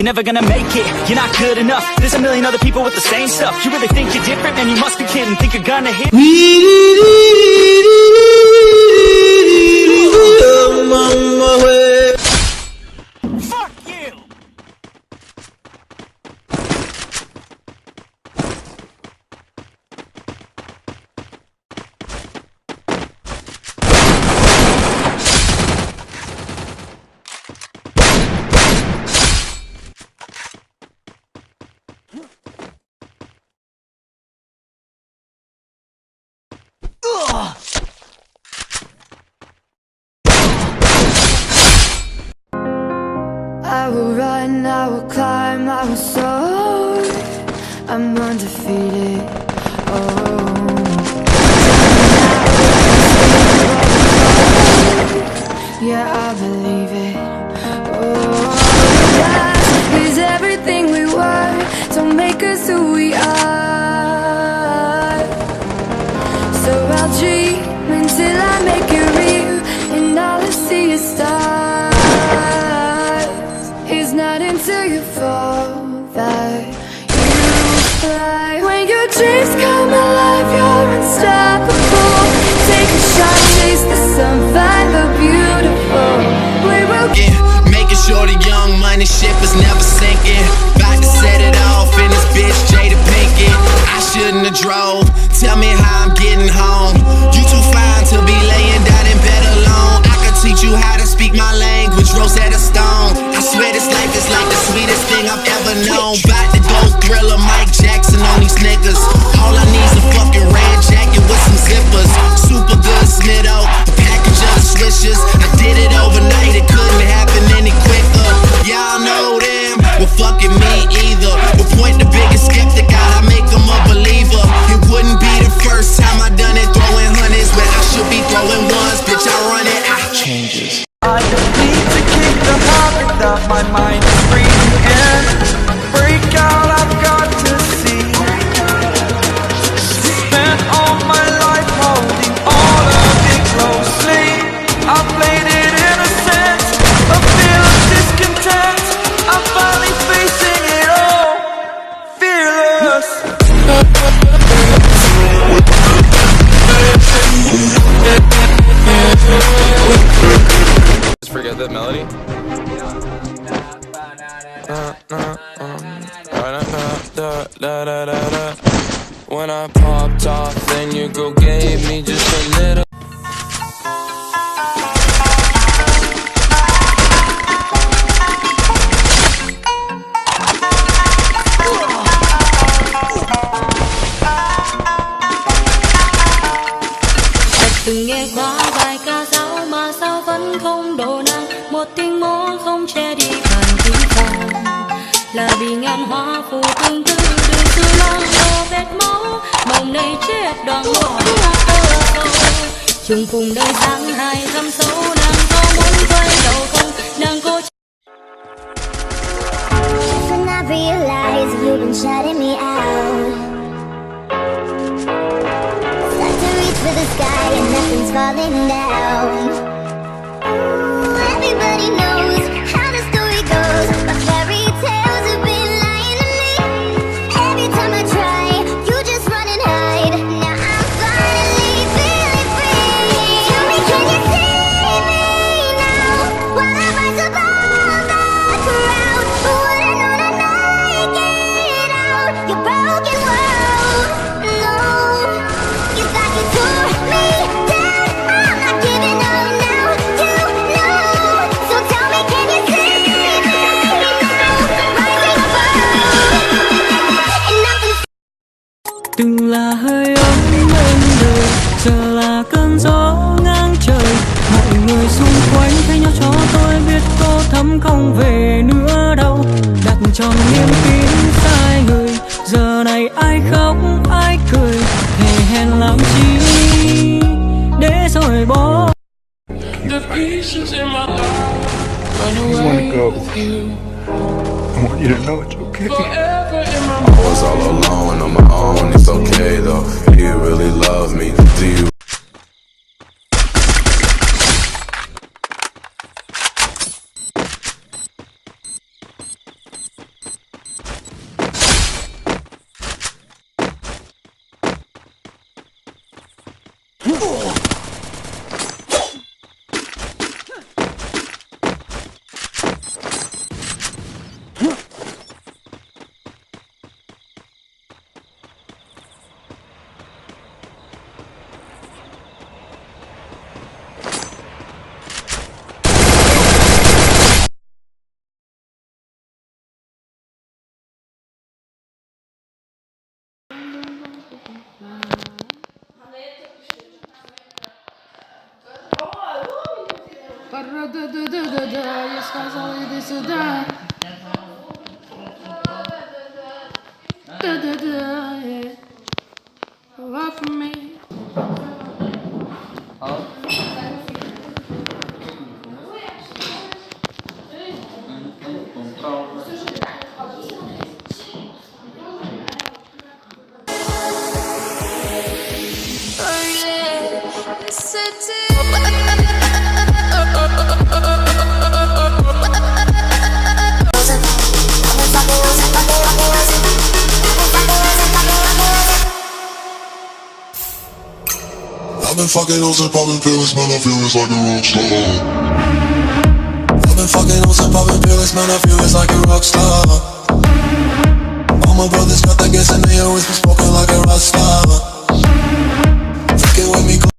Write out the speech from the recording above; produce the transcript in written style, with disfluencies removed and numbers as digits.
You're never gonna make it, you're not good enough. There's a million other people with the same stuff. You really think you're different? Man, you must be kidding. Think you're gonna hit? Fuck you! I will run, I will climb, I will soar. I'm undefeated. Yeah, I believe it. That is everything we were. Don't make us who we are. So I'll dream until I make it real, and all I see is stars. It's not until you fall that you fly. When your dreams come alive, you're unstoppable. Take a shot, chase the sun, find the beautiful. We will making sure the young money ship is never sinking. About to set it off in this bitch Jada Pinkett. I shouldn't have drove. Tell me how I'm getting home. You too fine to be laying down in bed alone. I could teach you how to speak my language, Rosetta Stone. I swear this life is like the sweetest thing I've ever known. About to go Thriller, Mike Jackson on these niggas. All I need is a fucking red jacket with some zippers. Super good Smitto, a package of the swishers. I did it overnight, it couldn't happen any quicker. Y'all know them, well fucking me either. We'll point the biggest skeptic out, I make them a believer. It wouldn't be the first time I done it, throwing hundreds where I should be throwing ones. Bitch, I run it, I changes. I just need to keep the habit that my mind is breathing in. Break out, I've got to see. Spent all my life holding all of it closely. I played it innocent, a feel of discontent. I'm finally facing it all, fearless. Forget that melody. When I popped off, then you go gave me just a little. Từng nghe qua vài ca dao mà sao vẫn không đổ nặng. Một tiếng mõ không che đi bàn tiếng phòng. Là vì ngàn hoa phù tương tư đường xưa lo lộ vết máu. Mộng này chết đoạn bỏ chung cùng đời tháng hai thăm sâu. Nàng có muốn quay đầu không? Nàng cố. When I realize you've been shutting me out, to the sky and nothing's falling down. Everybody knows how the story goes, but fairy tales have been lying to me. Every time I try, you just run and hide. Now I'm finally feeling free. Tell me, can you save me now? While I rise above the crowd, who would've known I'd make it out? Your broken world, no. You thought you tore me down. I'm not giving up now, you know. So tell me, can you save me now? Rising above, and nothing's. Từng là hơi ấm bên đời, giờ là cơn gió ngang trời. Mọi người xung quanh thay nhau cho tôi biết cô thắm không về nữa đâu. Đặt tròn niềm tin sai người, giờ này ai khóc ai cười. Thề hẹn làm chi để rồi bỏ. The pieces in my life run I away want to go. with you. I want you to know it's okay. Forever in my I was all alone on my own, it's okay though. Do you really love me? Do you? Я сказала, иди сюда. Yeah. Love for me. I've been fucking hoes and popping pills, man, I feel it's like a rock star. I've been fucking hoes and popping pills, man, I feel it's like a rock star. All my brothers got that gas and they always been smoking like a rock star.